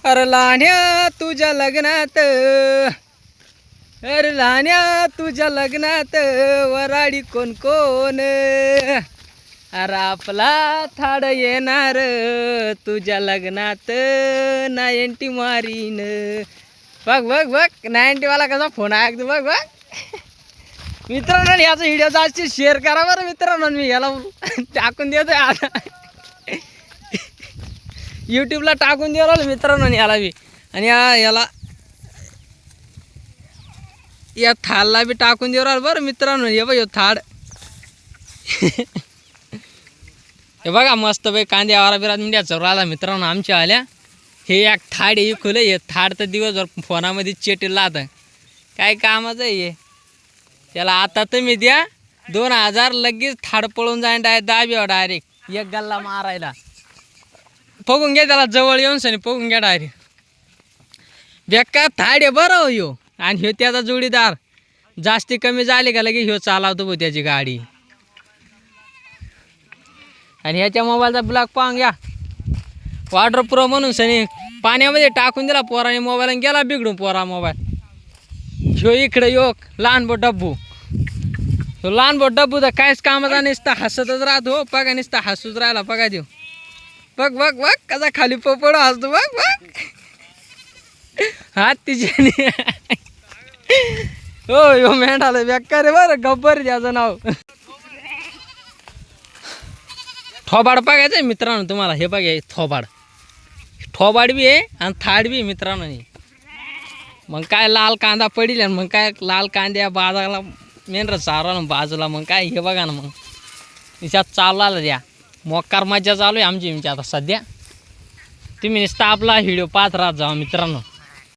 अरे लाण्या तुझ्या लग्नात, अरे लाण्या तुझ्या लग्नात वराडी कोण कोण, अरे आपला थाड येणार तुझ्या लग्नात 90 मारीन. बघ बघ बघ 90 वाला कसा फोन आहे बघ बघ. मित्रांनो याचा व्हिडिओ जास्त शेअर करा बरं मित्रांनो. मी याला टाकून देतोय आता यूट्यूबला टाकून देऊ मित्रांनो याला बी. आणि याला या थाळला बी टाकून देऊ राहिलो बरं मित्रांनो. हे बघ थाळ हे बघा मस्त बाई कांदे वारा बिरा मिंड्या चौराला मित्रांनो आमच्या आल्या. हे एक थाड हे खुलं. हे थाड तर दिवसभर फोनामध्ये चेटीला आता काय कामाचं आहे हे. त्याला आता तुम्ही द्या 2000 लगेच थाड पळून जाईन डायरेक्ट एक गल्ला मारायला. बघून घ्या त्याला जवळ येऊन सनी बघून घ्या डायरेक्ट. बेकार थाड आहे बरं हो ह्यो. आणि ह्यो त्याचा जोडीदार जास्ती कमी झाले का लगे ह्यो चालवतो भाऊ त्याची गाडी. आणि ह्याच्या मोबाईलचा ब्लॉक पाहून घ्या. वॉटर प्रो म्हणून सनी पाण्यामध्ये टाकून दिला पोराने मोबाईल आणि गेला बिघडून पोरा मोबाईल. ह्यो इकडे योग लहान बो डब्बू. तो लहान बो डब्बू तर काहीच कामाचा नुसता हसतच राहतो. बघा नुसता हसूच राहिला बघा देऊ. बघ बघ बघ कसा खाली पोपड हसतो बघ बघ. हात तिच्या हो यो मेंढाला बेकार रे बरं गब्बर त्याचं नाव. थोबाड बघायचं आहे मित्रांनो तुम्हाला. हे बघा थोबाड. थोबाड बी आहे आणि थाड बी मित्रांनो. मग काय लाल कांदा पडील आणि मग काय लाल कांद्या बाजाला मेंढर चारला बाजूला. मग काय हे बघा ना मग तिच्यात चालला द्या. मोकार मजा चालू आहे आमची आता सध्या. तुम्ही नुसता आपला व्हिडिओ पाहत राहत जावा मित्रांनो.